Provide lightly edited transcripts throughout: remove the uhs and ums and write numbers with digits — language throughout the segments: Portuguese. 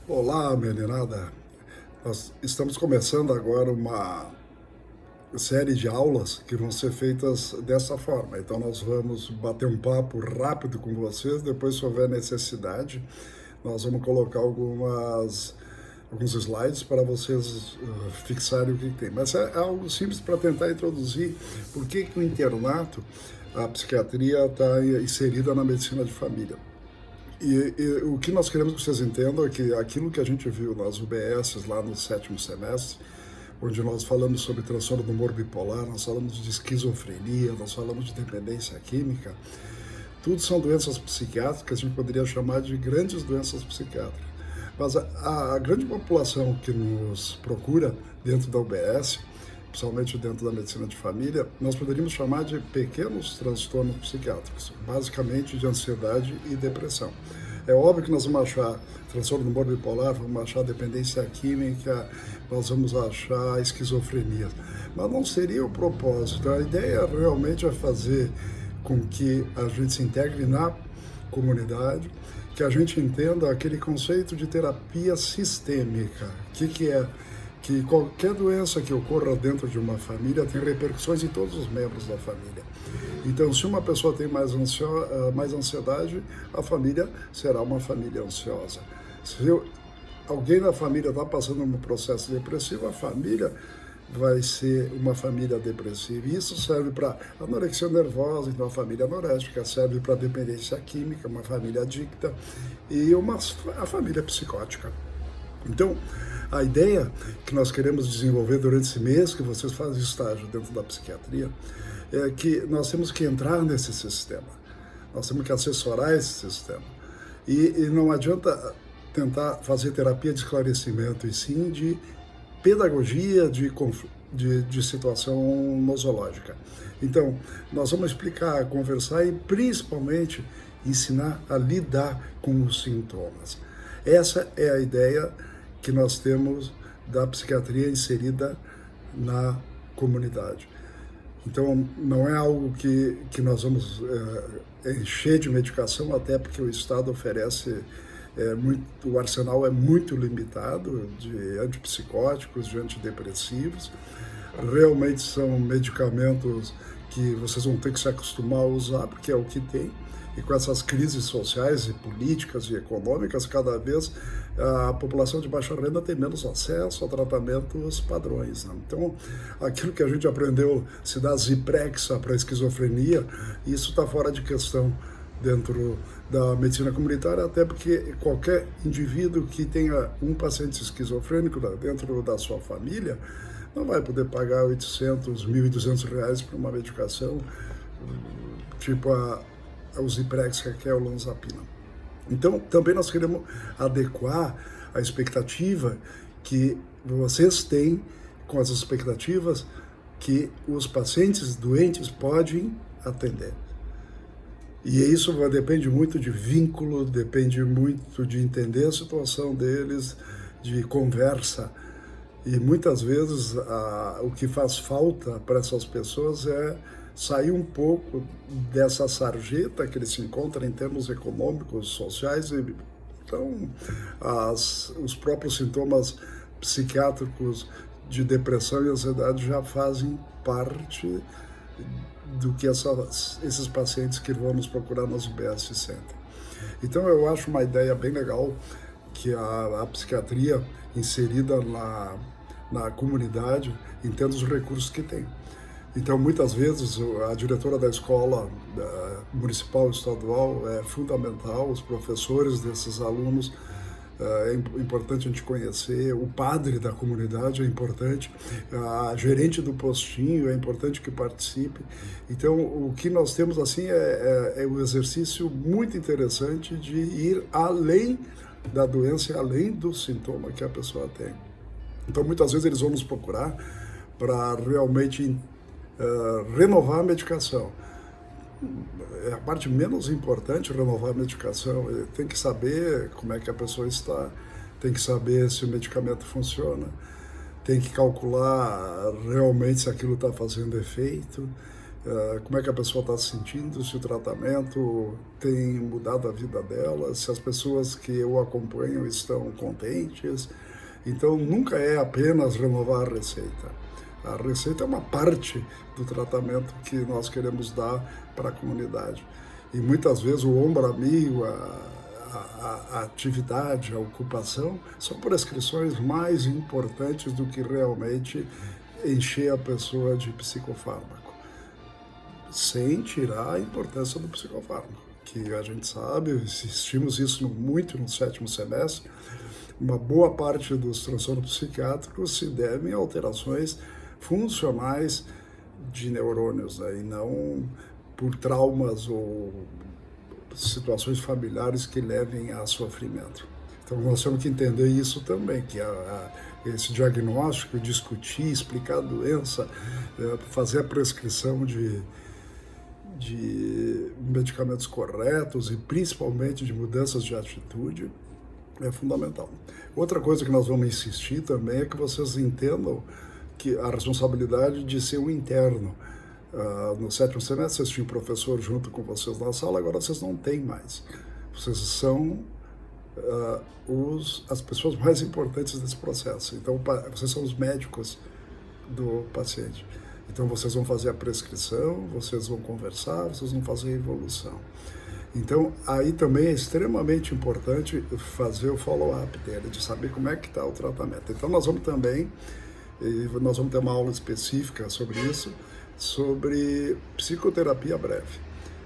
Olá, meninada. Nós estamos começando agora uma série de aulas que vão ser feitas dessa forma. Então, nós vamos bater um papo rápido com vocês. Depois, se houver necessidade, nós vamos colocar alguns slides para vocês fixarem o que tem. Mas é algo simples para tentar introduzir por que o internato, a psiquiatria, está inserida na medicina de família. E o que nós queremos que vocês entendam é que aquilo que a gente viu nas UBSs lá no 7º semestre, onde nós falamos sobre transtorno do humor bipolar, nós falamos de esquizofrenia, nós falamos de dependência química, tudo são doenças psiquiátricas que a gente poderia chamar de grandes doenças psiquiátricas. Mas a grande população que nos procura dentro da UBS, principalmente dentro da medicina de família, nós poderíamos chamar de pequenos transtornos psiquiátricos, basicamente de ansiedade e depressão. É óbvio que nós vamos achar transtorno do humor bipolar, vamos achar dependência química, nós vamos achar esquizofrenia, mas não seria o propósito. A ideia realmente é fazer com que a gente se integre na comunidade, que a gente entenda aquele conceito de terapia sistêmica. O que é? Que qualquer doença que ocorra dentro de uma família tem repercussões em todos os membros da família. Então, se uma pessoa tem mais ansiedade, a família será uma família ansiosa. Se alguém na família está passando um processo depressivo, a família vai ser uma família depressiva. Isso serve para anorexia nervosa, então a família anorética, serve para dependência química, uma família adicta, e a família psicótica. Então, a ideia que nós queremos desenvolver durante esse mês que vocês fazem estágio dentro da psiquiatria é que nós temos que entrar nesse sistema, nós temos que assessorar esse sistema. E não adianta tentar fazer terapia de esclarecimento, e sim de pedagogia de situação nosológica. Então, nós vamos explicar, conversar e principalmente ensinar a lidar com os sintomas. Essa é a ideia que nós temos da psiquiatria inserida na comunidade. Então, não é algo que nós vamos encher de medicação, até porque o Estado oferece o arsenal é muito limitado de antipsicóticos, de antidepressivos. Realmente são medicamentos que vocês vão ter que se acostumar a usar, porque é o que tem. E com essas crises sociais e políticas e econômicas, cada vez a população de baixa renda tem menos acesso a tratamentos padrões, né? Então, aquilo que a gente aprendeu, se dá Ziprexa para esquizofrenia, isso está fora de questão dentro da medicina comunitária, até porque qualquer indivíduo que tenha um paciente esquizofrênico dentro da sua família não vai poder pagar 800, 1.200 reais por uma medicação tipo o Ziprexa, que é o Olanzapina. Então, também nós queremos adequar a expectativa que vocês têm com as expectativas que os pacientes doentes podem atender. E isso depende muito de vínculo, depende muito de entender a situação deles, de conversa. E muitas vezes o que faz falta para essas pessoas é sair um pouco dessa sarjeta que eles se encontram em termos econômicos, sociais. Então, os próprios sintomas psiquiátricos de depressão e ansiedade já fazem parte do que esses pacientes que vão nos procurar nas UBS sentem. Então, eu acho uma ideia bem legal que a psiquiatria inserida na comunidade entenda os recursos que tem. Então, muitas vezes, a diretora da escola municipal, estadual, é fundamental, os professores desses alunos, é importante a gente conhecer, o padre da comunidade é importante, a gerente do postinho é importante que participe. Então, o que nós temos assim é um exercício muito interessante de ir além da doença, além do sintoma que a pessoa tem. Então, muitas vezes eles vão nos procurar para realmente renovar a medicação. É a parte menos importante, renovar a medicação. Tem que saber como é que a pessoa está, tem que saber se o medicamento funciona, tem que calcular realmente se aquilo está fazendo efeito, como é que a pessoa está se sentindo, se o tratamento tem mudado a vida dela, se as pessoas que eu acompanho estão contentes. Então, nunca é apenas renovar a receita. A receita é uma parte do tratamento que nós queremos dar para a comunidade. E muitas vezes o ombro amigo, a atividade, a ocupação, são prescrições mais importantes do que realmente encher a pessoa de psicofármaco, sem tirar a importância do psicofármaco, que a gente sabe, insistimos isso muito no 7º semestre, uma boa parte dos transtornos psiquiátricos se devem a alterações funcionais de neurônios, né, e não por traumas ou situações familiares que levem a sofrimento. Então nós temos que entender isso também, que esse diagnóstico, discutir, explicar a doença, fazer a prescrição de medicamentos corretos e principalmente de mudanças de atitude é fundamental. Outra coisa que nós vamos insistir também é que vocês entendam que a responsabilidade de ser um interno. No 7º semestre vocês tinham um professor junto com vocês na sala, agora vocês não têm mais. Vocês são as pessoas mais importantes desse processo. Então, vocês são os médicos do paciente. Então, vocês vão fazer a prescrição, vocês vão conversar, vocês vão fazer a evolução. Então, aí também é extremamente importante fazer o follow-up dele, de saber como é que está o tratamento. Então, nós vamos ter uma aula específica sobre isso, sobre psicoterapia breve.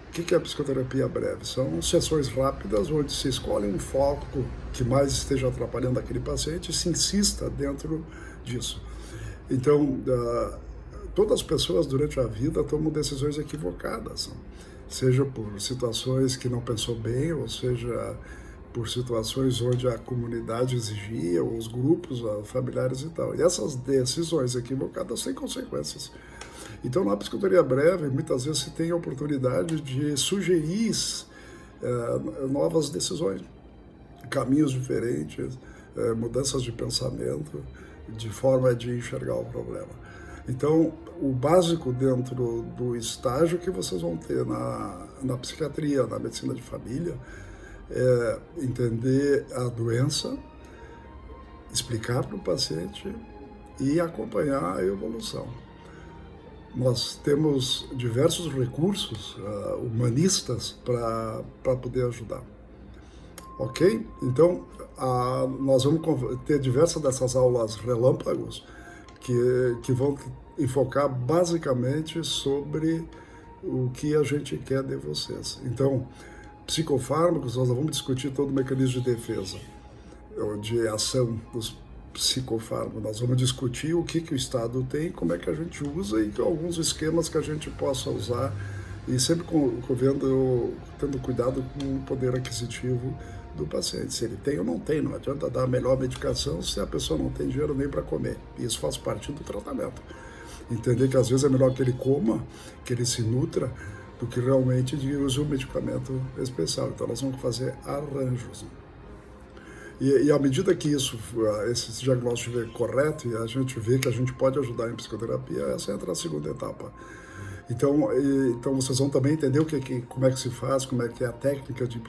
O que é a psicoterapia breve? São sessões rápidas onde se escolhe um foco que mais esteja atrapalhando aquele paciente e se insista dentro disso. Então, todas as pessoas durante a vida tomam decisões equivocadas, seja por situações que não pensou bem, ou seja por situações onde a comunidade exigia, ou os grupos familiares e tal. E essas decisões equivocadas têm consequências. Então, na psicoterapia breve, muitas vezes se tem a oportunidade de sugerir novas decisões, caminhos diferentes, mudanças de pensamento, de forma de enxergar o problema. Então, o básico dentro do estágio que vocês vão ter na psiquiatria, na medicina de família, é entender a doença, explicar para o paciente e acompanhar a evolução. Nós temos diversos recursos humanistas para poder ajudar. Ok? Então, nós vamos ter diversas dessas aulas relâmpagos que vão enfocar basicamente sobre o que a gente quer de vocês. Então, psicofármacos, nós vamos discutir todo o mecanismo de defesa, de ação dos psicofármacos. Nós vamos discutir o que o Estado tem, como é que a gente usa e alguns esquemas que a gente possa usar, e sempre tendo cuidado com o poder aquisitivo do paciente, se ele tem ou não tem. Não adianta dar a melhor medicação se a pessoa não tem dinheiro nem para comer. Isso faz parte do tratamento. Entender que às vezes é melhor que ele coma, que ele se nutra, do que realmente de use um medicamento especial. Então nós vamos fazer arranjos. E à medida que esse diagnóstico estiver correto e a gente vê que a gente pode ajudar em psicoterapia, essa entra a segunda etapa. Então vocês vão também entender como é que se faz, como é que é a técnica de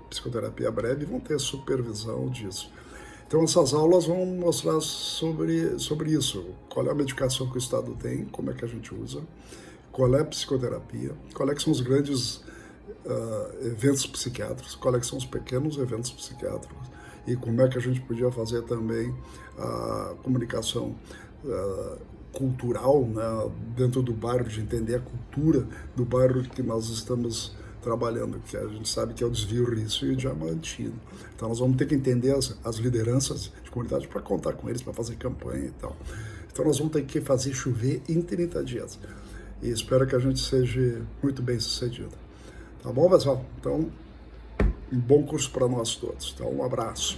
psicoterapia breve, e vão ter supervisão disso. Então essas aulas vão mostrar sobre isso, qual é a medicação que o Estado tem, como é que a gente usa, qual é a psicoterapia, qual é que são os grandes eventos psiquiátricos, qual é que são os pequenos eventos psiquiátricos, e como é que a gente podia fazer também a comunicação cultural, né, dentro do bairro, de entender a cultura do bairro que nós estamos trabalhando, que a gente sabe que é o Desvio Rício e o Diamantino. Então nós vamos ter que entender as lideranças de comunidade para contar com eles, para fazer campanha e tal. Então nós vamos ter que fazer chover em 30 dias. E espero que a gente seja muito bem sucedido. Tá bom, pessoal? Então, um bom curso para nós todos. Então, um abraço.